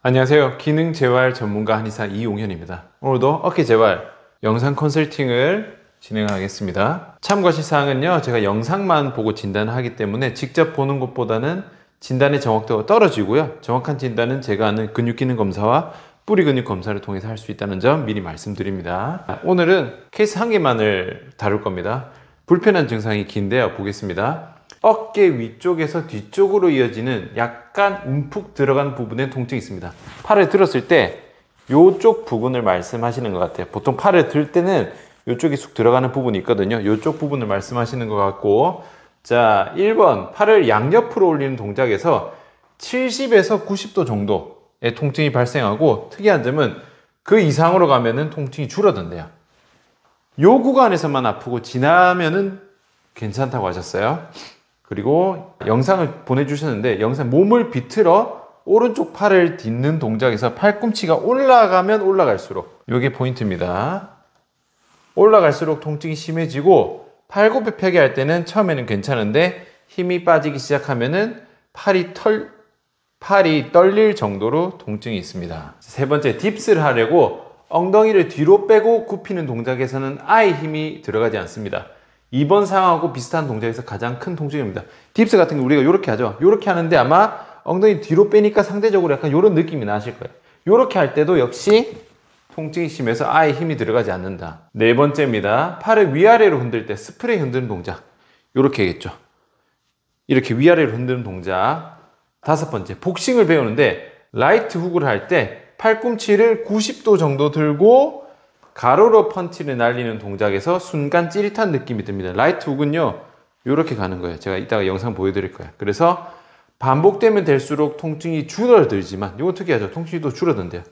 안녕하세요. 기능 재활 전문가 한의사 이용현입니다. 오늘도 어깨 재활 영상 컨설팅을 진행하겠습니다. 참고하실 사항은요, 제가 영상만 보고 진단을 하기 때문에 직접 보는 것보다는 진단의 정확도가 떨어지고요, 정확한 진단은 제가 아는 근육기능 검사와 뿌리 근육 검사를 통해서 할 수 있다는 점 미리 말씀드립니다. 오늘은 케이스 한 개만을 다룰 겁니다. 불편한 증상이 긴데요, 보겠습니다. 어깨 위쪽에서 뒤쪽으로 이어지는 약간 움푹 들어간 부분에 통증이 있습니다. 팔을 들었을 때 이쪽 부분을 말씀하시는 것 같아요. 보통 팔을 들 때는 이쪽이 쑥 들어가는 부분이 있거든요. 이쪽 부분을 말씀하시는 것 같고, 자, 1번 팔을 양옆으로 올리는 동작에서 70에서 90도 정도의 통증이 발생하고, 특이한 점은 그 이상으로 가면은 통증이 줄어든대요. 이 구간에서만 아프고 지나면은 괜찮다고 하셨어요. 그리고 영상을 보내주셨는데, 영상 몸을 비틀어 오른쪽 팔을 딛는 동작에서 팔꿈치가 올라가면 올라갈수록, 이게 포인트입니다. 올라갈수록 통증이 심해지고, 팔굽혀 펴기 할 때는 처음에는 괜찮은데 힘이 빠지기 시작하면은 팔이 떨릴 정도로 통증이 있습니다. 세 번째, 딥스를 하려고 엉덩이를 뒤로 빼고 굽히는 동작에서는 아예 힘이 들어가지 않습니다. 2번 상황하고 비슷한 동작에서 가장 큰 통증입니다. 딥스 같은 거 우리가 이렇게 하죠. 이렇게 하는데 아마 엉덩이 뒤로 빼니까 상대적으로 약간 이런 느낌이 나실 거예요. 이렇게 할 때도 역시 통증이 심해서 아예 힘이 들어가지 않는다. 네 번째입니다. 팔을 위아래로 흔들 때 스프레이 흔드는 동작. 이렇게 하겠죠. 이렇게 위아래로 흔드는 동작. 다섯 번째, 복싱을 배우는데 라이트 훅을 할 때 팔꿈치를 90도 정도 들고 가로로 펀치를 날리는 동작에서 순간 찌릿한 느낌이 듭니다. 라이트 훅은요, 이렇게 가는 거예요. 제가 이따가 영상 보여드릴 거예요. 그래서 반복되면 될수록 통증이 줄어들지만, 이거 특이하죠. 통증이 또 줄어든대요.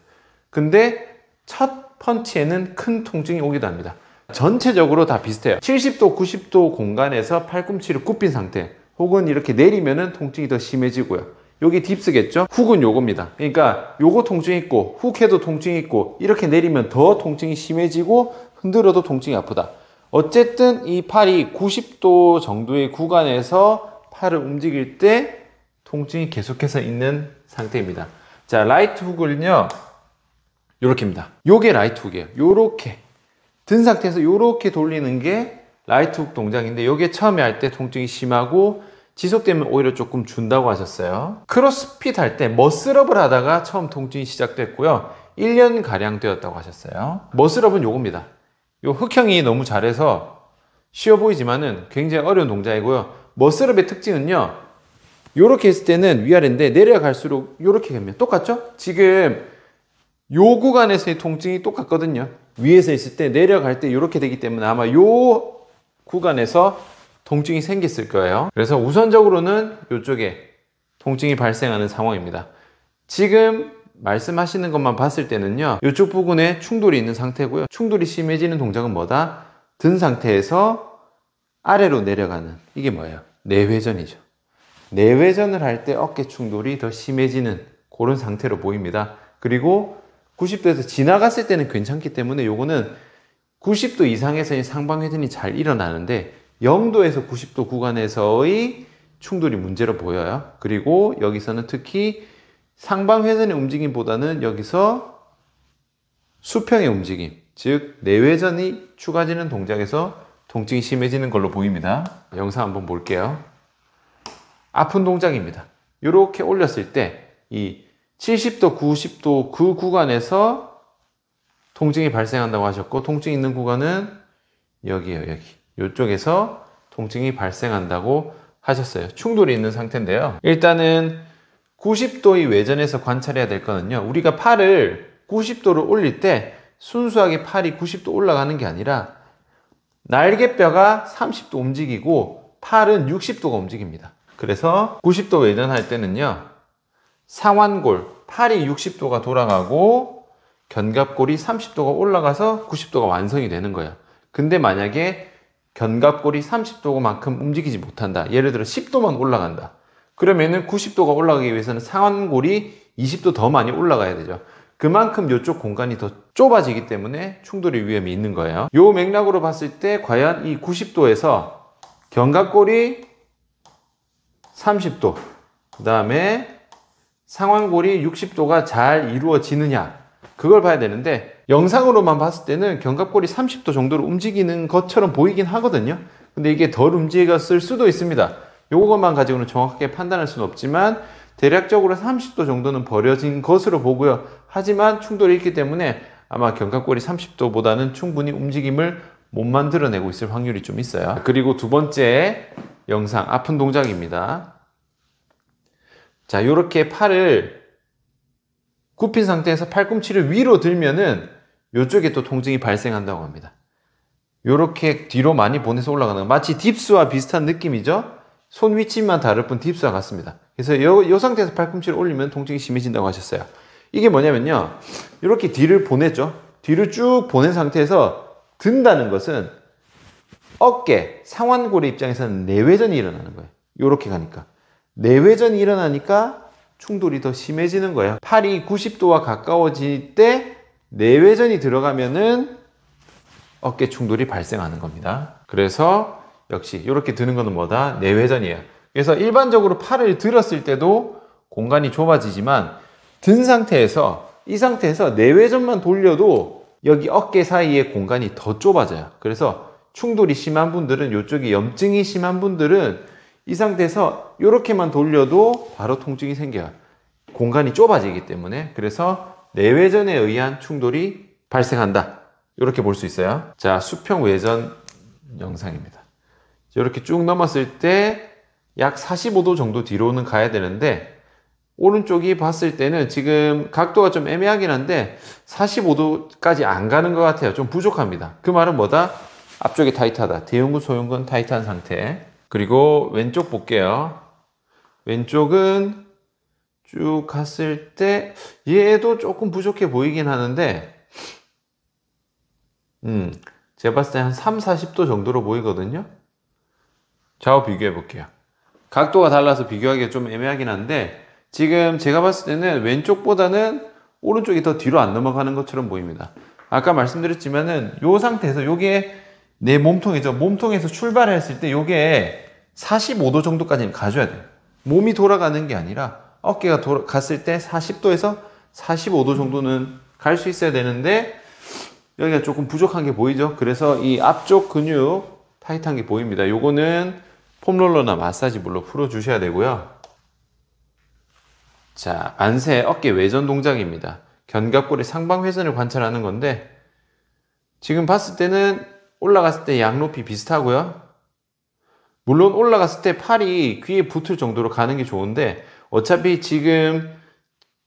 근데 첫 펀치에는 큰 통증이 오기도 합니다. 전체적으로 다 비슷해요. 70도, 90도 공간에서 팔꿈치를 굽힌 상태, 혹은 이렇게 내리면은 통증이 더 심해지고요. 여기 딥스겠죠? 훅은 요겁니다. 그러니까 요거 통증이 있고, 훅해도 통증이 있고, 이렇게 내리면 더 통증이 심해지고, 흔들어도 통증이 아프다. 어쨌든 이 팔이 90도 정도의 구간에서 팔을 움직일 때 통증이 계속해서 있는 상태입니다. 자, 라이트 훅을요, 요렇게입니다. 요게 라이트 훅이에요. 요렇게 든 상태에서 요렇게 돌리는 게 라이트 훅 동작인데, 요게 처음에 할 때 통증이 심하고 지속되면 오히려 조금 준다고 하셨어요. 크로스핏 할 때 머슬업을 하다가 처음 통증이 시작됐고요. 1년가량 되었다고 하셨어요. 머슬업은 요겁니다. 요 흑형이 너무 잘해서 쉬워 보이지만은 굉장히 어려운 동작이고요. 머슬업의 특징은요, 요렇게 했을 때는 위아래인데 내려갈수록 요렇게 가면 똑같죠? 지금 요 구간에서의 통증이 똑같거든요. 위에서 있을 때 내려갈 때 요렇게 되기 때문에 아마 요 구간에서 통증이 생겼을 거예요. 그래서 우선적으로는 이쪽에 통증이 발생하는 상황입니다. 지금 말씀하시는 것만 봤을 때는요, 이쪽 부분에 충돌이 있는 상태고요. 충돌이 심해지는 동작은 뭐다? 든 상태에서 아래로 내려가는, 이게 뭐예요? 내회전이죠. 내회전을 할 때 어깨 충돌이 더 심해지는 그런 상태로 보입니다. 그리고 90도에서 지나갔을 때는 괜찮기 때문에 요거는 90도 이상에서의 상방회전이 잘 일어나는데 0도에서 90도 구간에서의 충돌이 문제로 보여요. 그리고 여기서는 특히 상방회전의 움직임보다는 여기서 수평의 움직임, 즉 내회전이 추가되는 동작에서 통증이 심해지는 걸로 보입니다. 영상 한번 볼게요. 아픈 동작입니다. 이렇게 올렸을 때 이 70도, 90도 그 구간에서 통증이 발생한다고 하셨고, 통증이 있는 구간은 여기에요, 여기. 이쪽에서 통증이 발생한다고 하셨어요. 충돌이 있는 상태인데요. 일단은 90도의 외전에서 관찰해야 될 거는요, 우리가 팔을 90도로 올릴 때 순수하게 팔이 90도 올라가는 게 아니라 날개뼈가 30도 움직이고 팔은 60도가 움직입니다. 그래서 90도 외전할 때는요, 상완골, 팔이 60도가 돌아가고 견갑골이 30도가 올라가서 90도가 완성이 되는 거예요. 근데 만약에 견갑골이 30도만큼 움직이지 못한다. 예를 들어 10도만 올라간다. 그러면은 90도가 올라가기 위해서는 상완골이 20도 더 많이 올라가야 되죠. 그만큼 이쪽 공간이 더 좁아지기 때문에 충돌의 위험이 있는 거예요. 요 맥락으로 봤을 때 과연 이 90도에서 견갑골이 30도, 그 다음에 상완골이 60도가 잘 이루어지느냐, 그걸 봐야 되는데 영상으로만 봤을 때는 견갑골이 30도 정도로 움직이는 것처럼 보이긴 하거든요. 근데 이게 덜 움직였을 수도 있습니다. 요것만 가지고는 정확하게 판단할 수는 없지만 대략적으로 30도 정도는 벌어진 것으로 보고요. 하지만 충돌이 있기 때문에 아마 견갑골이 30도보다는 충분히 움직임을 못 만들어내고 있을 확률이 좀 있어요. 그리고 두 번째 영상, 아픈 동작입니다. 자, 요렇게 팔을 굽힌 상태에서 팔꿈치를 위로 들면은 요쪽에 또 통증이 발생한다고 합니다. 요렇게 뒤로 많이 보내서 올라가는 거, 마치 딥스와 비슷한 느낌이죠? 손 위치만 다를 뿐 딥스와 같습니다. 그래서 요 상태에서 팔꿈치를 올리면 통증이 심해진다고 하셨어요. 이게 뭐냐면요, 이렇게 뒤를 보냈죠. 뒤를 쭉 보낸 상태에서 든다는 것은 어깨, 상완골의 입장에서는 내외전이 일어나는 거예요. 요렇게 가니까. 내외전이 일어나니까 충돌이 더 심해지는 거예요. 팔이 90도와 가까워질 때 내외전이 들어가면은 어깨 충돌이 발생하는 겁니다. 그래서 역시 이렇게 드는 거는 뭐다? 내외전이에요. 그래서 일반적으로 팔을 들었을 때도 공간이 좁아지지만 든 상태에서, 이 상태에서 내외전만 돌려도 여기 어깨 사이의 공간이 더 좁아져요. 그래서 충돌이 심한 분들은, 이쪽이 염증이 심한 분들은 이 상태에서 이렇게만 돌려도 바로 통증이 생겨요. 공간이 좁아지기 때문에. 그래서 내외전에 의한 충돌이 발생한다, 이렇게 볼 수 있어요. 자, 수평 외전 영상입니다. 이렇게 쭉 넘었을 때 약 45도 정도 뒤로는 가야 되는데, 오른쪽이 봤을 때는 지금 각도가 좀 애매하긴 한데 45도까지 안 가는 것 같아요. 좀 부족합니다. 그 말은 뭐다? 앞쪽이 타이트하다. 대흉근, 소흉근 타이트한 상태. 그리고 왼쪽 볼게요. 왼쪽은 쭉 갔을 때 얘도 조금 부족해 보이긴 하는데 제가 봤을 때 한 3, 40도 정도로 보이거든요. 좌우 비교해 볼게요. 각도가 달라서 비교하기가 좀 애매하긴 한데 지금 제가 봤을 때는 왼쪽보다는 오른쪽이 더 뒤로 안 넘어가는 것처럼 보입니다. 아까 말씀드렸지만은 요 상태에서 요게 내 몸통이죠. 몸통에서 출발했을 때 요게 45도 정도까지는 가줘야 돼요. 몸이 돌아가는 게 아니라 어깨가 갔을 때 40도에서 45도 정도는 갈 수 있어야 되는데 여기가 조금 부족한 게 보이죠. 그래서 이 앞쪽 근육 타이트한 게 보입니다. 요거는 폼롤러나 마사지볼로 풀어주셔야 되고요. 자, 만세 어깨 외전 동작입니다. 견갑골의 상방 회전을 관찰하는 건데 지금 봤을 때는 올라갔을 때 양높이 비슷하고요. 물론 올라갔을 때 팔이 귀에 붙을 정도로 가는 게 좋은데 어차피 지금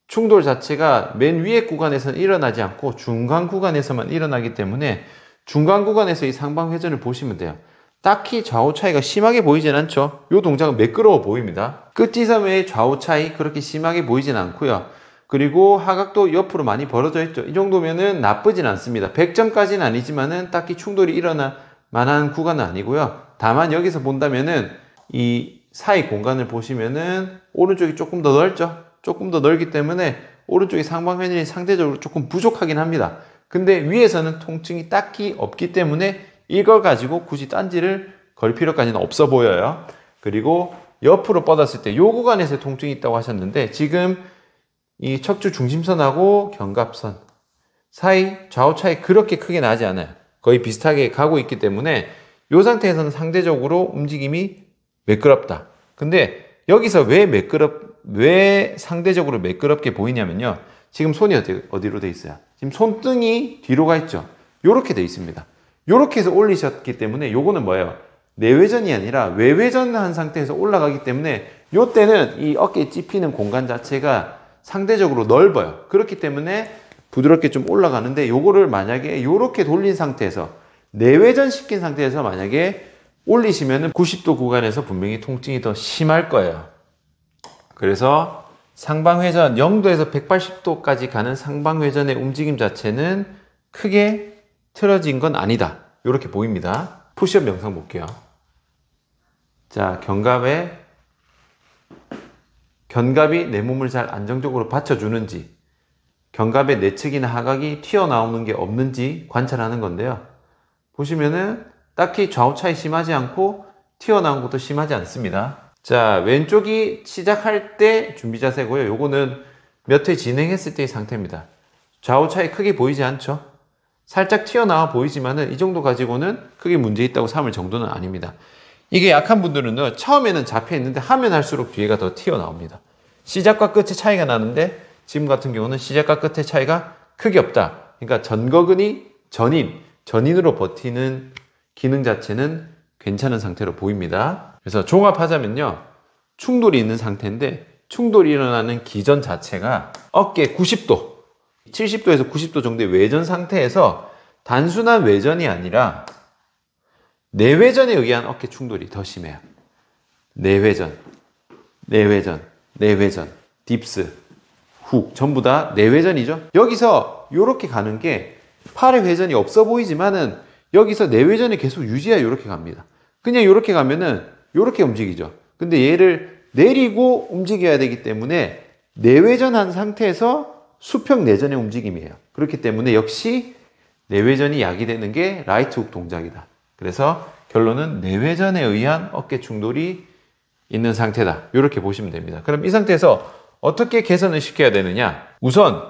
충돌 자체가 맨 위에 구간에서는 일어나지 않고 중간 구간에서만 일어나기 때문에 중간 구간에서 이 상방 회전을 보시면 돼요. 딱히 좌우 차이가 심하게 보이진 않죠. 이 동작은 매끄러워 보입니다. 끝지점의 좌우 차이 그렇게 심하게 보이진 않고요. 그리고 하각도 옆으로 많이 벌어져 있죠. 이 정도면은 나쁘진 않습니다. 100점까지는 아니지만은 딱히 충돌이 일어날 만한 구간은 아니고요. 다만 여기서 본다면은 이 사이 공간을 보시면은 오른쪽이 조금 더 넓죠. 조금 더 넓기 때문에 오른쪽이 상방 회전이 상대적으로 조금 부족하긴 합니다. 근데 위에서는 통증이 딱히 없기 때문에 이걸 가지고 굳이 딴지를 걸 필요까지는 없어 보여요. 그리고 옆으로 뻗었을 때 요 구간에서 통증이 있다고 하셨는데 지금 이 척추 중심선하고 견갑선 사이 좌우 차이 그렇게 크게 나지 않아요. 거의 비슷하게 가고 있기 때문에 이 상태에서는 상대적으로 움직임이 매끄럽다. 근데 여기서 왜 상대적으로 매끄럽게 보이냐면요. 지금 손이 어디로 돼 있어요? 지금 손등이 뒤로 가 있죠. 요렇게 돼 있습니다. 요렇게 해서 올리셨기 때문에 요거는 뭐예요? 내외전이 아니라 외외전한 상태에서 올라가기 때문에 요 때는 이 어깨에 찝히는 공간 자체가 상대적으로 넓어요. 그렇기 때문에 부드럽게 좀 올라가는데 요거를 만약에 요렇게 돌린 상태에서 내외전 시킨 상태에서 만약에 올리시면은 90도 구간에서 분명히 통증이 더 심할 거예요. 그래서 상방회전 0도에서 180도까지 가는 상방회전의 움직임 자체는 크게 틀어진 건 아니다. 이렇게 보입니다. 푸시업 영상 볼게요. 자, 견갑이 내 몸을 잘 안정적으로 받쳐주는지, 견갑의 내측이나 하각이 튀어나오는 게 없는지 관찰하는 건데요. 보시면은 딱히 좌우 차이 심하지 않고 튀어나온 것도 심하지 않습니다. 자, 왼쪽이 시작할 때 준비 자세고요. 요거는 몇 회 진행했을 때의 상태입니다. 좌우 차이 크게 보이지 않죠? 살짝 튀어나와 보이지만은 이 정도 가지고는 크게 문제 있다고 삼을 정도는 아닙니다. 이게 약한 분들은 처음에는 잡혀 있는데 하면 할수록 뒤에가 더 튀어나옵니다. 시작과 끝의 차이가 나는데 지금 같은 경우는 시작과 끝의 차이가 크게 없다. 그러니까 전거근이 전인으로 버티는 기능 자체는 괜찮은 상태로 보입니다. 그래서 종합하자면요. 충돌이 있는 상태인데 충돌이 일어나는 기전 자체가 어깨 90도, 70도에서 90도 정도의 외전 상태에서 단순한 외전이 아니라 내외전에 의한 어깨 충돌이 더 심해요. 내외전, 딥스, 훅 전부 다 내외전이죠. 여기서 이렇게 가는 게 팔의 회전이 없어 보이지만은 여기서 내외전이 계속 유지해야 이렇게 갑니다. 그냥 이렇게 가면은 이렇게 움직이죠. 근데 얘를 내리고 움직여야 되기 때문에 내외전한 상태에서 수평 내전의 움직임이에요. 그렇기 때문에 역시 내외전이 야기되는 게 라이트 훅 동작이다. 그래서 결론은 내외전에 의한 어깨 충돌이 있는 상태다. 이렇게 보시면 됩니다. 그럼 이 상태에서 어떻게 개선을 시켜야 되느냐? 우선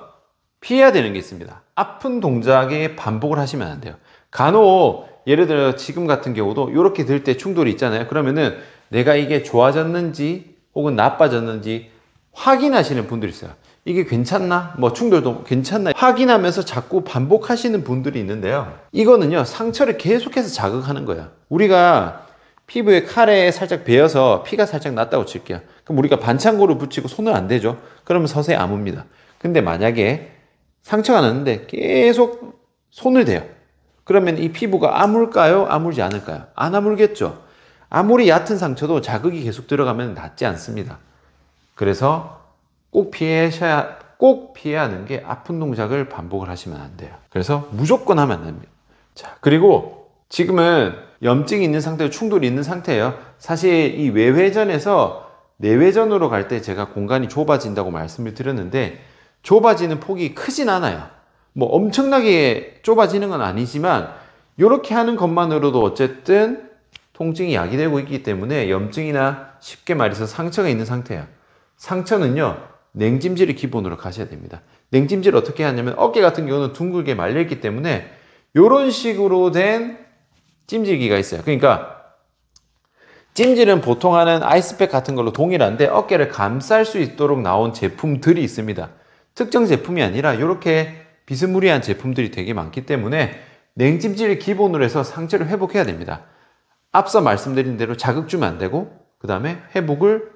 피해야 되는 게 있습니다. 아픈 동작의 반복을 하시면 안 돼요. 간혹 예를 들어 지금 같은 경우도 이렇게 들 때 충돌이 있잖아요. 그러면은 내가 이게 좋아졌는지 혹은 나빠졌는지 확인하시는 분들이 있어요. 이게 괜찮나? 뭐 충돌도 괜찮나? 확인하면서 자꾸 반복하시는 분들이 있는데요. 이거는요, 상처를 계속해서 자극하는 거예요. 우리가 피부에 칼에 살짝 베어서 피가 살짝 났다고 칠게요. 그럼 우리가 반창고를 붙이고 손을 안 대죠? 그러면 서서히 아뭅니다. 근데 만약에 상처가 났는데 계속 손을 대요. 그러면 이 피부가 아물까요? 아물지 않을까요? 안 아물겠죠? 아무리 얕은 상처도 자극이 계속 들어가면 낫지 않습니다. 그래서 꼭 피해야 하는 게 아픈 동작을 반복을 하시면 안 돼요. 그래서 무조건 하면 안 됩니다. 자, 그리고 지금은 염증이 있는 상태로 충돌이 있는 상태예요. 사실 이 외회전에서 내회전으로 갈 때 제가 공간이 좁아진다고 말씀을 드렸는데 좁아지는 폭이 크진 않아요. 뭐 엄청나게 좁아지는 건 아니지만 이렇게 하는 것만으로도 어쨌든 통증이 야기되고 있기 때문에 염증이나 쉽게 말해서 상처가 있는 상태예요. 상처는요, 냉찜질을 기본으로 가셔야 됩니다. 냉찜질을 어떻게 하냐면 어깨 같은 경우는 둥글게 말려있기 때문에 이런 식으로 된 찜질기가 있어요. 그러니까 찜질은 보통 하는 아이스팩 같은 걸로 동일한데 어깨를 감쌀 수 있도록 나온 제품들이 있습니다. 특정 제품이 아니라 이렇게 비스무리한 제품들이 되게 많기 때문에 냉찜질을 기본으로 해서 상처를 회복해야 됩니다. 앞서 말씀드린 대로 자극 주면 안 되고 그 다음에 회복을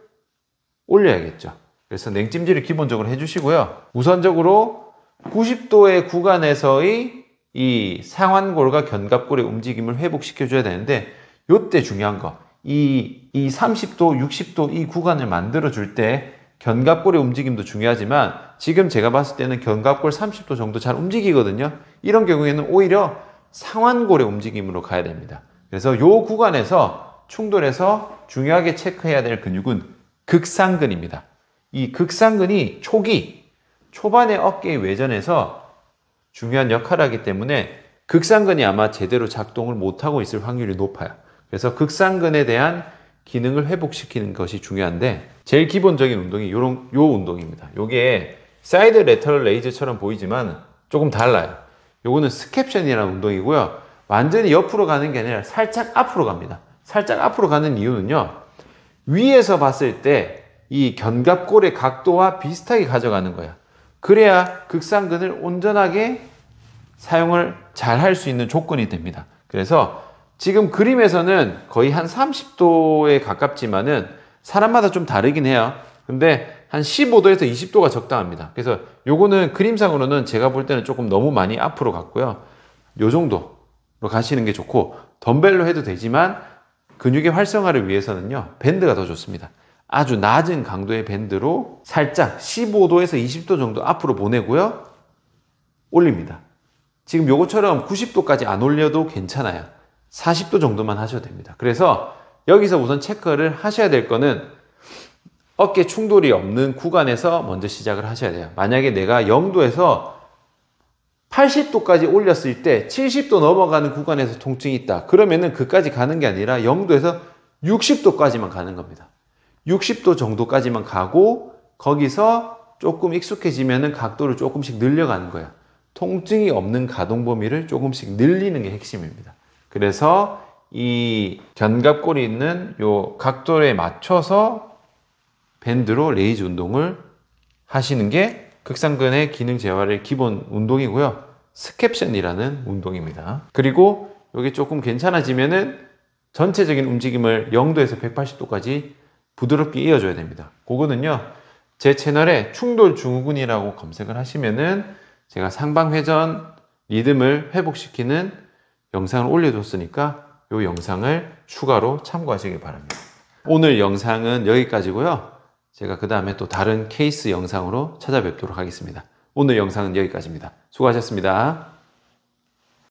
올려야겠죠. 그래서 냉찜질을 기본적으로 해주시고요. 우선적으로 90도의 구간에서의 이 상완골과 견갑골의 움직임을 회복시켜줘야 되는데 이때 중요한 거, 이 30도, 60도 이 구간을 만들어줄 때 견갑골의 움직임도 중요하지만 지금 제가 봤을 때는 견갑골 30도 정도 잘 움직이거든요. 이런 경우에는 오히려 상완골의 움직임으로 가야 됩니다. 그래서 이 구간에서 충돌해서 중요하게 체크해야 될 근육은 극상근입니다. 이 극상근이 초반의 어깨의 외전에서 중요한 역할을 하기 때문에 극상근이 아마 제대로 작동을 못하고 있을 확률이 높아요. 그래서 극상근에 대한 기능을 회복시키는 것이 중요한데 제일 기본적인 운동이 요 운동입니다. 요게 사이드 레터럴 레이즈처럼 보이지만 조금 달라요. 요거는 스캡션이라는 운동이고요. 완전히 옆으로 가는 게 아니라 살짝 앞으로 갑니다. 살짝 앞으로 가는 이유는요. 위에서 봤을 때 이 견갑골의 각도와 비슷하게 가져가는 거예요. 그래야 극상근을 온전하게 사용을 잘 할 수 있는 조건이 됩니다. 그래서 지금 그림에서는 거의 한 30도에 가깝지만은 사람마다 좀 다르긴 해요. 근데 한 15도에서 20도가 적당합니다. 그래서 요거는 그림상으로는 제가 볼 때는 조금 너무 많이 앞으로 갔고요. 요 정도로 가시는 게 좋고 덤벨로 해도 되지만 근육의 활성화를 위해서는요. 밴드가 더 좋습니다. 아주 낮은 강도의 밴드로 살짝 15도에서 20도 정도 앞으로 보내고요. 올립니다. 지금 요거처럼 90도까지 안 올려도 괜찮아요. 40도 정도만 하셔도 됩니다. 그래서 여기서 우선 체크를 하셔야 될 거는 어깨 충돌이 없는 구간에서 먼저 시작을 하셔야 돼요. 만약에 내가 0도에서 80도까지 올렸을 때 70도 넘어가는 구간에서 통증이 있다. 그러면은 그까지 가는 게 아니라 0도에서 60도까지만 가는 겁니다. 60도 정도까지만 가고 거기서 조금 익숙해지면은 각도를 조금씩 늘려가는 거예요. 통증이 없는 가동 범위를 조금씩 늘리는 게 핵심입니다. 그래서 이 견갑골이 있는 요 각도에 맞춰서 밴드로 레이즈 운동을 하시는 게 극상근의 기능 재활의 기본 운동이고요. 스캡션이라는 운동입니다. 그리고 여기 조금 괜찮아지면은 전체적인 움직임을 0도에서 180도까지 부드럽게 이어줘야 됩니다. 그거는요, 제 채널에 충돌 증후군이라고 검색을 하시면은 제가 상방회전 리듬을 회복시키는 영상을 올려뒀으니까 이 영상을 추가로 참고하시기 바랍니다. 오늘 영상은 여기까지고요. 제가 그 다음에 또 다른 케이스 영상으로 찾아뵙도록 하겠습니다. 오늘 영상은 여기까지입니다. 수고하셨습니다.